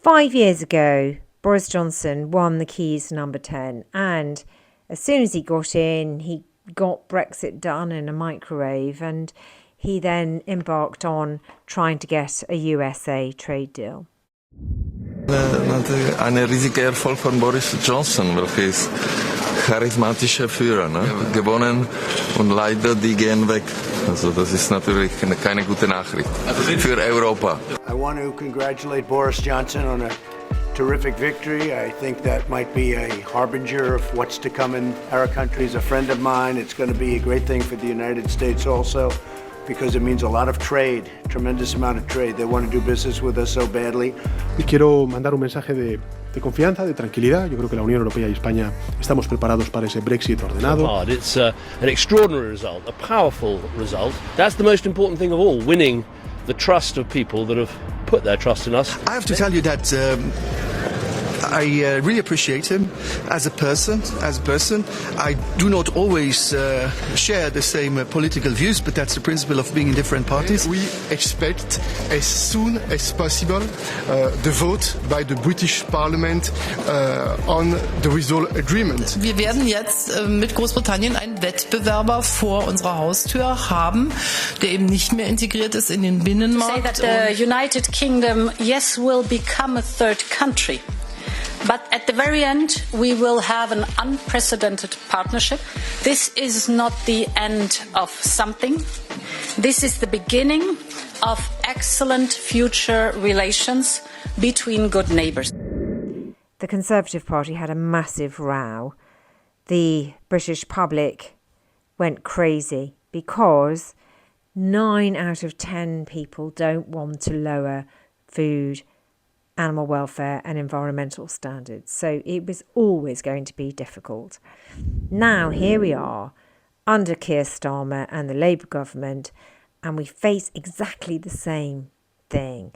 5 years ago, Boris Johnson won the keys to number 10, and as soon as he got in, he got Brexit done in a microwave, and he then embarked on trying to get a USA trade deal. Ein riesiger Erfolg von Boris Johnson, welcher ist charismatischer Führer, ne? Gewonnen und leider die gehen weg. Also das ist natürlich keine gute Nachricht für Europa. I want to congratulate Boris Johnson on a terrific victory. I think that might be a harbinger of what's to come in our country. He's a friend of mine. It's going to be a great thing for the United States also, because it means a lot of trade, tremendous amount of trade. They want to do business with us so badly. Y quiero mandar un mensaje de confianza, de tranquilidad. Yo creo que la Unión Europea y España estamos preparados para ese Brexit ordenado. It's an extraordinary result, a powerful result. That's the most important thing of all, winning the trust of people that have put their trust in us. I have to tell you that I really appreciate him as a person. I do not always share the same political views, but that's the principle of being in different parties. We expect as soon as possible the vote by the British Parliament on the withdrawal agreement. Wir werden jetzt mit Großbritannien einen Wettbewerber vor unserer Haustür haben, der eben nicht mehr integriert ist in den Binnenmarkt. Say that the United Kingdom, yes, will become a third country. But at the very end, we will have an unprecedented partnership. This is not the end of something. This is the beginning of excellent future relations between good neighbours. The Conservative Party had a massive row. The British public went crazy because 9 out of 10 people don't want to lower food, animal welfare and environmental standards. So it was always going to be difficult. Now here we are under Keir Starmer and the Labour government, and we face exactly the same thing.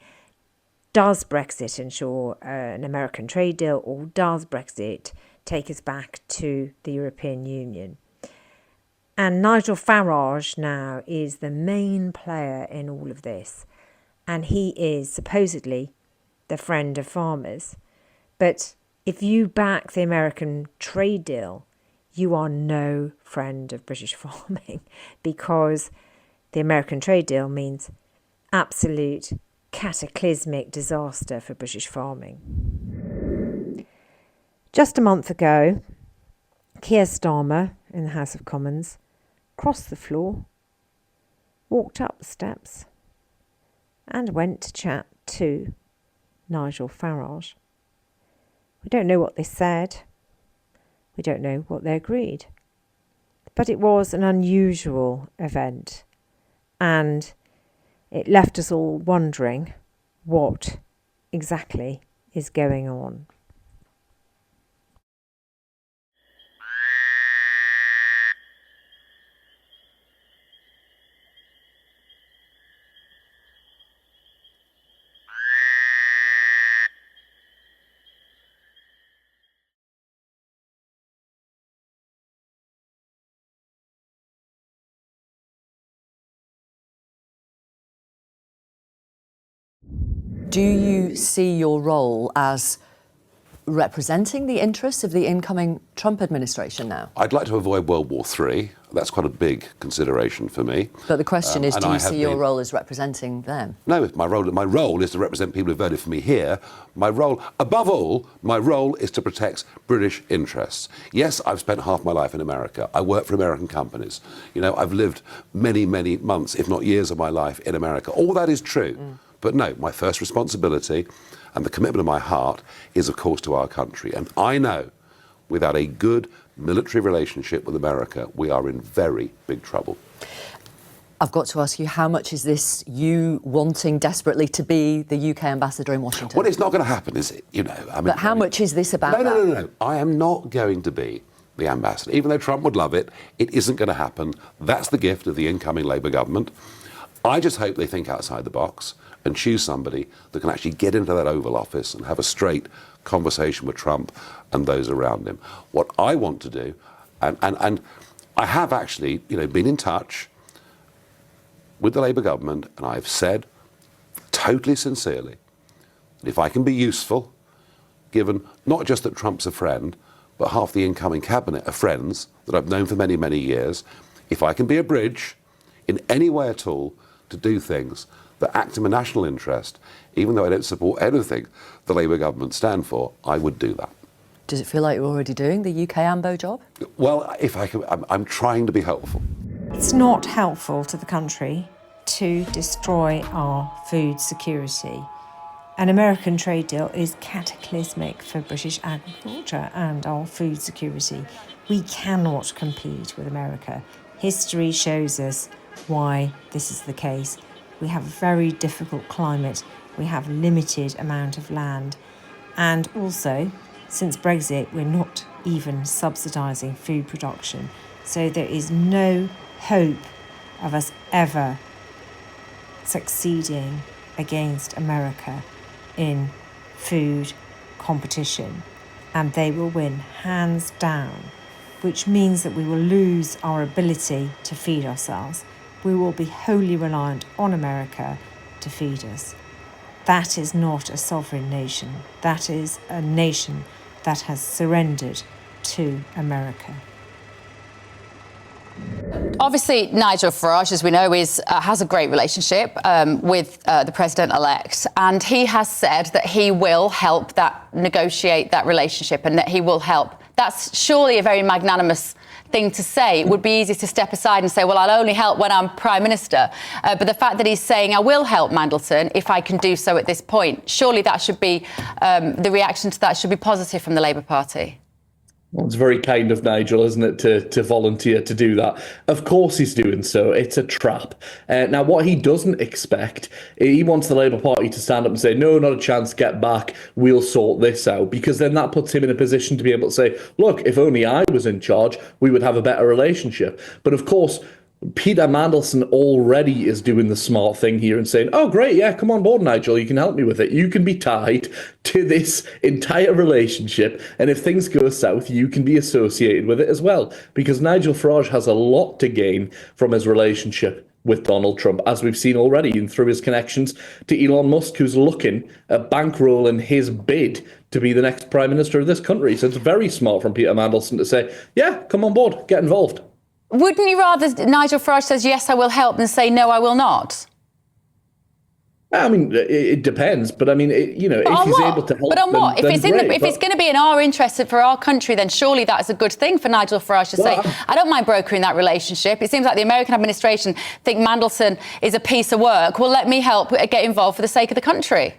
Does Brexit ensure an American trade deal, or does Brexit take us back to the European Union? And Nigel Farage now is the main player in all of this, and he is supposedly the friend of farmers. But if you back the American trade deal, you are no friend of British farming, because the American trade deal means absolute cataclysmic disaster for British farming. Just a month ago, Keir Starmer in the House of Commons crossed the floor, walked up the steps and went to chat to Nigel Farage. We don't know what they said. We don't know what they agreed. But it was an unusual event, and it left us all wondering what exactly is going on. Do you see your role as representing the interests of the incoming Trump administration now? I'd like to avoid World War III. That's quite a big consideration for me. But the question is, do you see your role as representing them? No, my role is to represent people who voted for me here. My role, above all, my role is to protect British interests. Yes, I've spent half my life in America. I work for American companies. You know, I've lived many, many months, if not years of my life in America. All that is true. But no, my first responsibility and the commitment of my heart is, of course, to our country. And I know without a good military relationship with America, we are in very big trouble. I've got to ask you, how much is this you wanting desperately to be the UK ambassador in Washington? Well, it's not going to happen, is it? You know, I mean, but how much is this about? No. I am not going to be the ambassador. Even though Trump would love it, it isn't going to happen. That's the gift of the incoming Labour government. I just hope they think outside the box and choose somebody that can actually get into that Oval Office and have a straight conversation with Trump and those around him. What I want to do, and I have actually, been in touch with the Labour government, and I've said, totally sincerely, If I can be useful, given not just that Trump's a friend, but half the incoming cabinet are friends that I've known for many, many years, if I can be a bridge in any way at all to do things that act in my national interest, even though I don't support anything the Labour government stand for, I would do that. Does it feel like you're already doing the UK AMBO job? Well, if I can, I'm trying to be helpful. It's not helpful to the country to destroy our food security. An American trade deal is cataclysmic for British agriculture and our food security. We cannot compete with America. History shows us why this is the case. We have a very difficult climate. We have limited amount of land. And also, since Brexit, we're not even subsidising food production. So there is no hope of us ever succeeding against America in food competition. And they will win hands down, which means that we will lose our ability to feed ourselves. We will be wholly reliant on America to feed us. That is not a sovereign nation. That is a nation that has surrendered to America. Obviously, Nigel Farage, as we know, has a great relationship with the president-elect, and he has said that he will help negotiate that relationship and that he will help. That's surely a very magnanimous thing to say. It would be easy to step aside and say, well, I'll only help when I'm Prime Minister. But the fact that he's saying, I will help Mandelson if I can do so at this point, surely that should be, the reaction to that should be positive from the Labour Party. Well, it's very kind of Nigel, isn't it, to volunteer to do that? Of course he's doing so. It's a trap. Now, what he doesn't expect, he wants the Labour Party to stand up and say, no, not a chance, get back, we'll sort this out, because then that puts him in a position to be able to say, look, if only I was in charge, we would have a better relationship. But of course, Peter Mandelson already is doing the smart thing here and saying, oh, great, yeah, come on board, Nigel, you can help me with it. You can be tied to this entire relationship, and if things go south, you can be associated with it as well, because Nigel Farage has a lot to gain from his relationship with Donald Trump, as we've seen already, and through his connections to Elon Musk, who's looking at bankrolling his bid to be the next Prime Minister of this country. So it's very smart from Peter Mandelson to say, yeah, come on board, get involved. Wouldn't you rather Nigel Farage says, yes, I will help, than say, no, I will not? I mean, it depends, but I mean, if he's able to help. But on what? Then If it's going to be in our interest for our country, then surely that is a good thing for Nigel Farage to say, I don't mind brokering that relationship. It seems like the American administration think Mandelson is a piece of work. Well, let me help get involved for the sake of the country.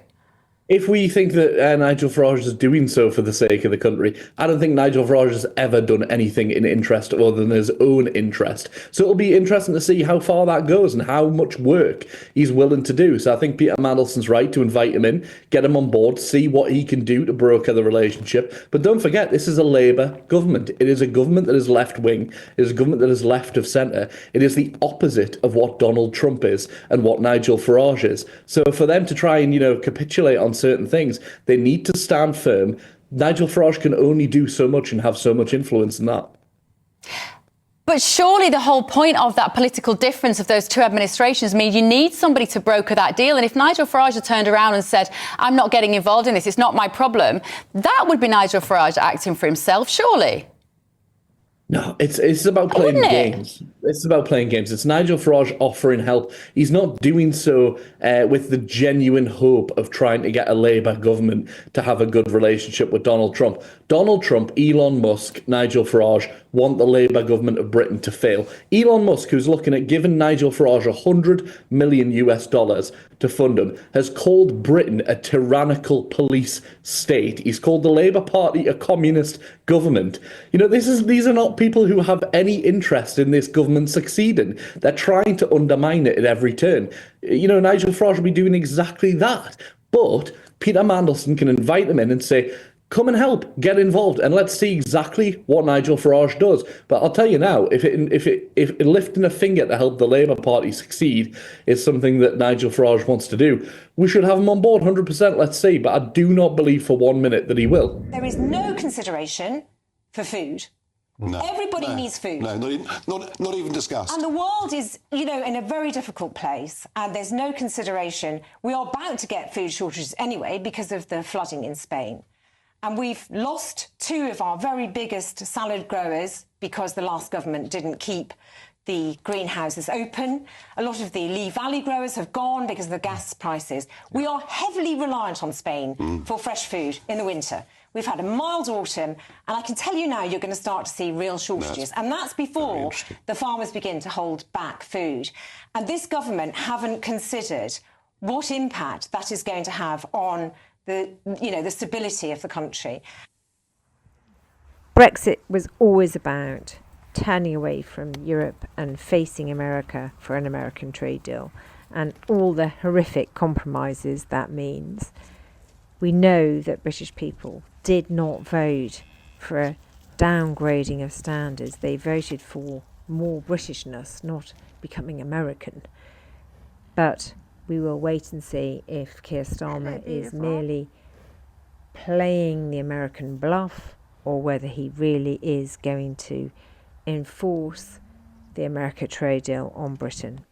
If we think that Nigel Farage is doing so for the sake of the country, I don't think Nigel Farage has ever done anything in interest other than his own interest. So it'll be interesting to see how far that goes and how much work he's willing to do. So I think Peter Mandelson's right to invite him in, get him on board, see what he can do to broker the relationship. But don't forget, this is a Labour government. It is a government that is left-wing. It is a government that is left of centre. It is the opposite of what Donald Trump is and what Nigel Farage is. So for them to try and, capitulate on certain things, they need to stand firm. Nigel Farage can only do so much and have so much influence in that. But surely the whole point of that political difference of those two administrations means you need somebody to broker that deal. And if Nigel Farage had turned around and said, I'm not getting involved in this, it's not my problem, that would be Nigel Farage acting for himself, surely. No, it's about playing games. It's about playing games. It's Nigel Farage offering help. He's not doing so with the genuine hope of trying to get a Labour government to have a good relationship with Donald Trump. Donald Trump, Elon Musk, Nigel Farage want the Labour government of Britain to fail. Elon Musk, who's looking at giving Nigel Farage $100 million to fund him, has called Britain a tyrannical police state. He's called the Labour Party a communist government. These are not people who have any interest in this government succeeding. They're trying to undermine it at every turn. Nigel Farage will be doing exactly that. But Peter Mandelson can invite him in and say, come and help, get involved, and let's see exactly what Nigel Farage does. But I'll tell you now, if lifting a finger to help the Labour Party succeed is something that Nigel Farage wants to do, we should have him on board 100%, let's see. But I do not believe for 1 minute that he will. There is no consideration for food. Everybody needs food. No, not even discussed. And the world is, in a very difficult place, and there's no consideration. We are about to get food shortages anyway because of the flooding in Spain. And we've lost 2 of our very biggest salad growers because the last government didn't keep the greenhouses open. A lot of the Lee Valley growers have gone because of the gas prices. We are heavily reliant on Spain for fresh food in the winter. We've had a mild autumn, and I can tell you now you're going to start to see real shortages. And that's before the farmers begin to hold back food. And this government haven't considered what impact that is going to have on the stability of the country. Brexit was always about turning away from Europe and facing America for an American trade deal, and all the horrific compromises that means. We know that British people did not vote for a downgrading of standards. They voted for more Britishness, not becoming American. But we will wait and see if Keir Starmer is merely playing the American bluff, or whether he really is going to enforce the America trade deal on Britain.